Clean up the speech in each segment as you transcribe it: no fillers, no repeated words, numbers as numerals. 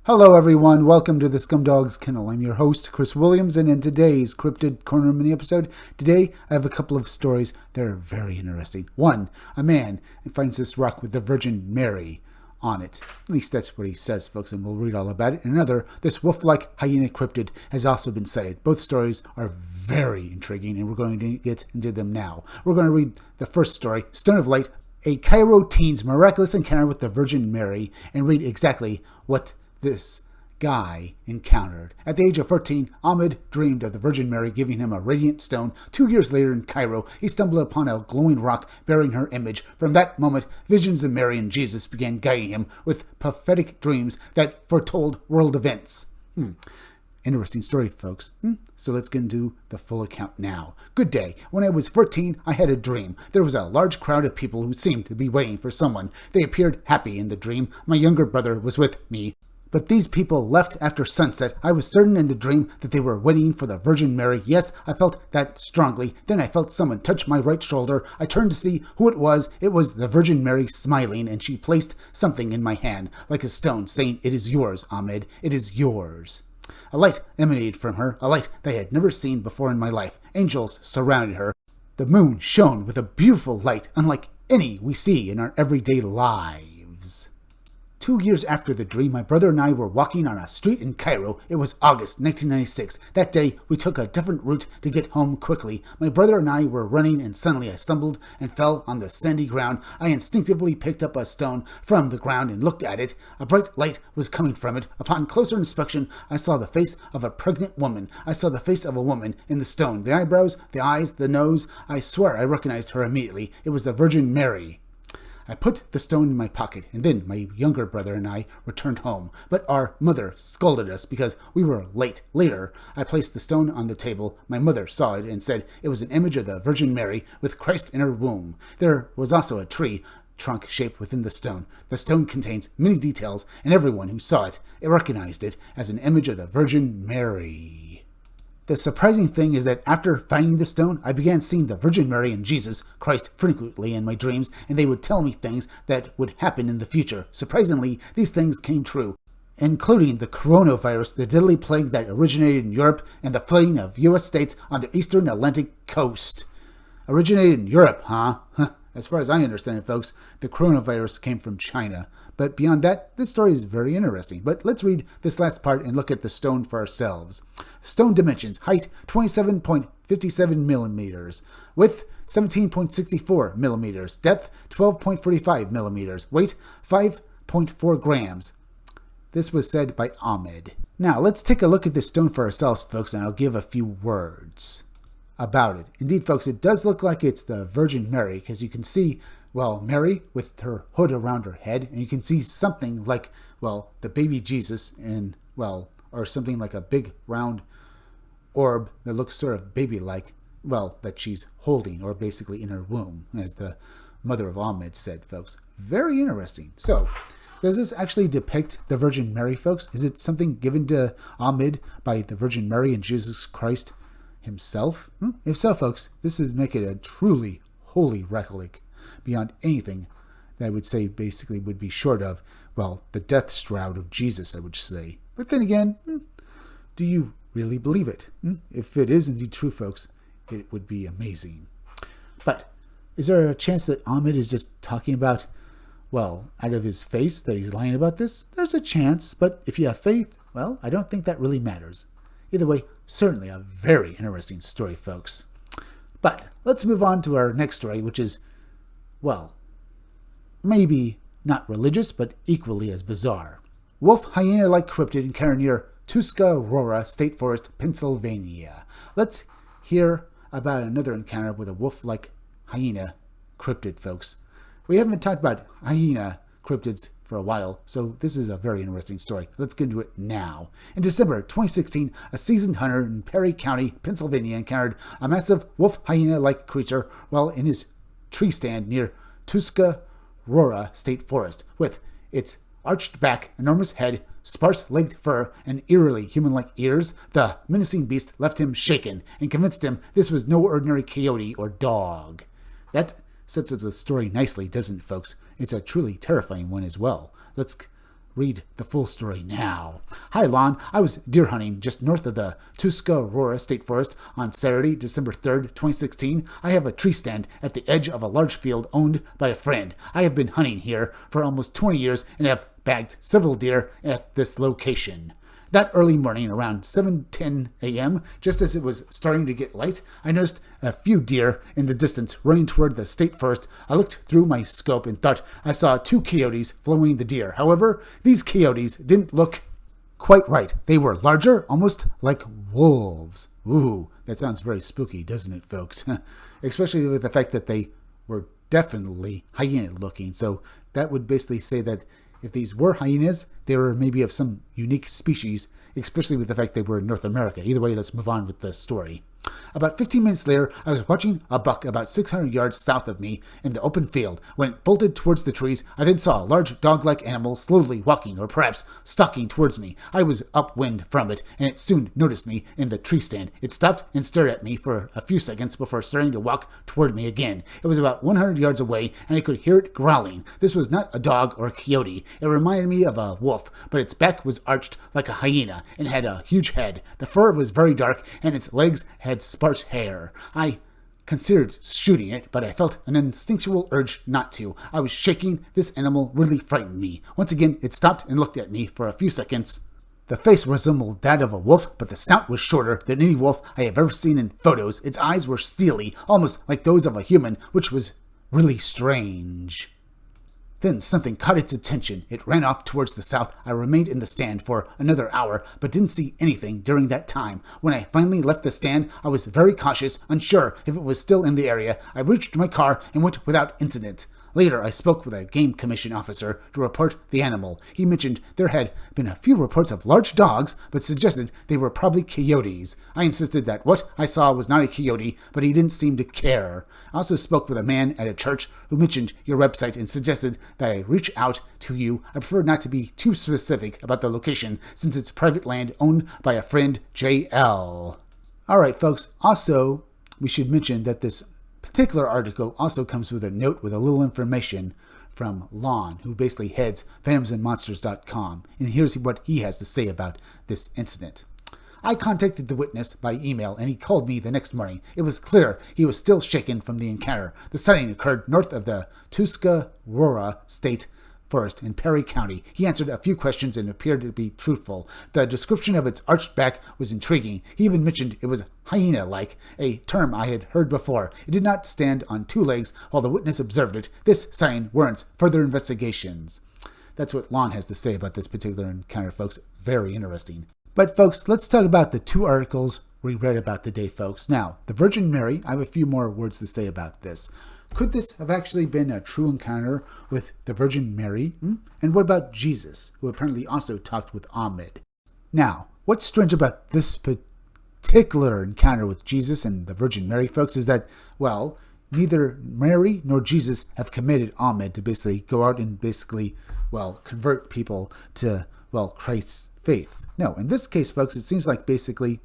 Hello everyone, welcome to the Scumdog's Kennel. I'm your host, Chris Williams, and in today's Cryptid Corner mini-episode, today I have a couple of stories that are very interesting. One, a man finds this rock with the Virgin Mary on it. At least that's what he says, folks, and we'll read all about it. And another, this wolf-like hyena cryptid has also been sighted. Both stories are very intriguing, and we're going to get into them now. We're going to read the first story, Stone of Light, a Cairo teen's miraculous encounter with the Virgin Mary, and read exactly what this guy encountered. At the age of 14, Ahmed dreamed of the Virgin Mary giving him a radiant stone. 2 years later in Cairo, he stumbled upon a glowing rock bearing her image. From that moment, visions of Mary and Jesus began guiding him with prophetic dreams that foretold world events. Interesting story, folks. So let's get into the full account now. Good day. When I was 14, I had a dream. There was a large crowd of people who seemed to be waiting for someone. They appeared happy in the dream. My younger brother was with me. But these people left after sunset. I was certain in the dream that they were waiting for the Virgin Mary. Yes, I felt that strongly. Then I felt someone touch my right shoulder. I turned to see who it was. It was the Virgin Mary smiling, and she placed something in my hand, like a stone, saying, "It is yours, Ahmed. It is yours." A light emanated from her, a light that I had never seen before in my life. Angels surrounded her. The moon shone with a beautiful light, unlike any we see in our everyday lives. 2 years after the dream, my brother and I were walking on a street in Cairo. It was August 1996. That day, we took a different route to get home quickly. My brother and I were running, and suddenly I stumbled and fell on the sandy ground. I instinctively picked up a stone from the ground and looked at it. A bright light was coming from it. Upon closer inspection, I saw the face of a pregnant woman. I saw the face of a woman in the stone. The eyebrows, the eyes, the nose. I swear I recognized her immediately. It was the Virgin Mary. I put the stone in my pocket, and then my younger brother and I returned home. But our mother scolded us because we were late. Later, I placed the stone on the table. My mother saw it and said it was an image of the Virgin Mary with Christ in her womb. There was also a tree trunk shaped within the stone. The stone contains many details, and everyone who saw it recognized it as an image of the Virgin Mary. The surprising thing is that after finding the stone, I began seeing the Virgin Mary and Jesus Christ frequently in my dreams, and they would tell me things that would happen in the future. Surprisingly, these things came true, including the coronavirus, the deadly plague that originated in Europe, and the flooding of U.S. states on the eastern Atlantic coast. Originated in Europe, huh? As far as I understand it, folks, the coronavirus came from China. But beyond that, this story is very interesting. But let's read this last part and look at the stone for ourselves. Stone dimensions: height 27.57 millimeters, width 17.64 millimeters, depth 12.45 millimeters, weight 5.4 grams. This was said by Ahmed. Now, let's take a look at this stone for ourselves, folks, and I'll give a few words about it. Indeed, folks, it does look like it's the Virgin Mary, because you can see, Mary with her hood around her head, and you can see something like, the baby Jesus in, or something like a big round orb that looks sort of baby-like, that she's holding, or basically in her womb, as the mother of Ahmed said, folks. Very interesting. So, does this actually depict the Virgin Mary, folks? Is it something given to Ahmed by the Virgin Mary and Jesus Christ himself? If so, folks, this would make it a truly holy relic beyond anything that I would say basically would be short of, the death shroud of Jesus, I would say. But then again, do you really believe it? If it is indeed true, folks, it would be amazing. But is there a chance that Ahmed is just talking about, out of his face that he's lying about this? There's a chance, but if you have faith, I don't think that really matters. Either way, certainly a very interesting story, folks. But let's move on to our next story, which is, maybe not religious, but equally as bizarre. Wolf hyena-like cryptid encountered near Tuscarora State Forest, Pennsylvania. Let's hear about another encounter with a wolf-like hyena cryptid, folks. We haven't talked about hyena cryptids for a while, so this is a very interesting story. Let's get into it now. In December 2016, a seasoned hunter in Perry County, Pennsylvania, encountered a massive wolf hyena-like creature while in his tree stand near Tuscarora State Forest. With its arched back, enormous head, sparse-legged fur, and eerily human-like ears, the menacing beast left him shaken and convinced him this was no ordinary coyote or dog. That sets up the story nicely, doesn't it, folks? It's a truly terrifying one as well. Let's read the full story now. Hi, Lon. I was deer hunting just north of the Tuscarora State Forest on Saturday, December 3rd, 2016. I have a tree stand at the edge of a large field owned by a friend. I have been hunting here for almost 20 years and have bagged several deer at this location. That early morning, around 7:10 a.m., just as it was starting to get light, I noticed a few deer in the distance running toward the state forest. I looked through my scope and thought I saw 2 coyotes following the deer. However, these coyotes didn't look quite right. They were larger, almost like wolves. Ooh, that sounds very spooky, doesn't it, folks? Especially with the fact that they were definitely hyena-looking. So that would basically say that if these were hyenas, they were maybe of some unique species, especially with the fact they were in North America. Either way, let's move on with the story. About 15 minutes later, I was watching a buck about 600 yards south of me in the open field. When it bolted towards the trees, I then saw a large dog-like animal slowly walking, or perhaps stalking towards me. I was upwind from it, and it soon noticed me in the tree stand. It stopped and stared at me for a few seconds before starting to walk toward me again. It was about 100 yards away, and I could hear it growling. This was not a dog or a coyote. It reminded me of a wolf, but its back was arched like a hyena and had a huge head. The fur was very dark, and its legs had sparse hair. I considered shooting it, but I felt an instinctual urge not to. I was shaking. This animal really frightened me. Once again, it stopped and looked at me for a few seconds. The face resembled that of a wolf, but the snout was shorter than any wolf I have ever seen in photos. Its eyes were steely, almost like those of a human, which was really strange. Then something caught its attention. It ran off towards the south. I remained in the stand for another hour, but didn't see anything during that time. When I finally left the stand, I was very cautious, unsure if it was still in the area. I reached my car and went without incident. Later, I spoke with a game commission officer to report the animal. He mentioned there had been a few reports of large dogs, but suggested they were probably coyotes. I insisted that what I saw was not a coyote, but he didn't seem to care. I also spoke with a man at a church who mentioned your website and suggested that I reach out to you. I prefer not to be too specific about the location since it's private land owned by a friend, JL. All right, folks. Also, we should mention that this particular article also comes with a note with a little information from Lon, who basically heads phantomsandmonsters.com. And here's what he has to say about this incident. I contacted the witness by email, and he called me the next morning. It was clear he was still shaken from the encounter. The sighting occurred north of the Tuscarora State Forest in Perry County. He answered a few questions and appeared to be truthful. The description of its arched back was intriguing. He even mentioned it was hyena-like, a term I had heard before. It did not stand on 2 legs while the witness observed it. This sign warrants further investigations. That's what Lon has to say about this particular encounter, folks. Very interesting. But, folks, let's talk about the 2 articles we read about today, folks. Now, the Virgin Mary, I have a few more words to say about this. Could this have actually been a true encounter with the Virgin Mary? And what about Jesus, who apparently also talked with Ahmed? Now, what's strange about this particular encounter with Jesus and the Virgin Mary, folks, is that, well, neither Mary nor Jesus have committed Ahmed to basically go out and basically, well, convert people to, well, Christ's faith. No, in this case, folks, it seems like basically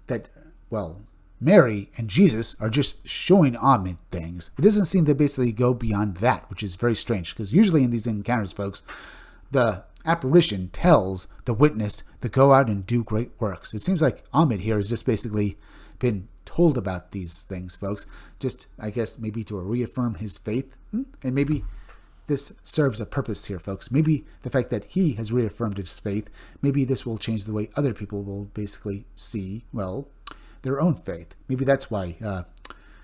that, well, Mary and Jesus are just showing Ahmed things. It doesn't seem to basically go beyond that, which is very strange, because usually in these encounters, folks, the apparition tells the witness to go out and do great works. It seems like Ahmed here has just basically been told about these things, folks, just, I guess, maybe to reaffirm his faith, and maybe this serves a purpose here, folks. Maybe the fact that he has reaffirmed his faith, maybe this will change the way other people will basically see, well, their own faith. Maybe that's why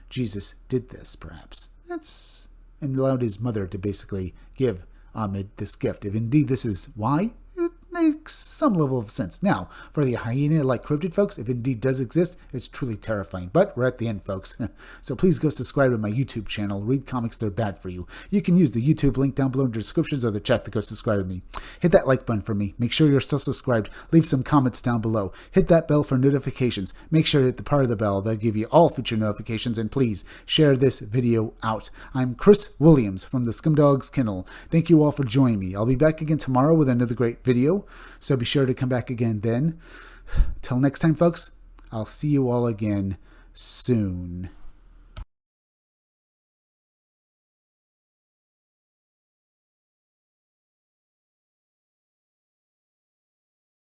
Jesus did this, perhaps. That's and allowed his mother to basically give Ahmed this gift. If indeed this is why, it makes some level of sense. Now, for the hyena-like cryptid, folks, if indeed does exist, it's truly terrifying. But we're at the end, folks. So please go subscribe to my YouTube channel. Read comics, they're bad for you. You can use the YouTube link down below in the descriptions or the chat to go subscribe to me. Hit that like button for me. Make sure you're still subscribed. Leave some comments down below. Hit that bell for notifications. Make sure to hit the part of the bell that'll give you all future notifications. And please share this video out. I'm Chris Williams from the Scumdogs Kennel. Thank you all for joining me. I'll be back again tomorrow with another great video. So be sure to come back again then. Till next time, folks, I'll see you all again soon.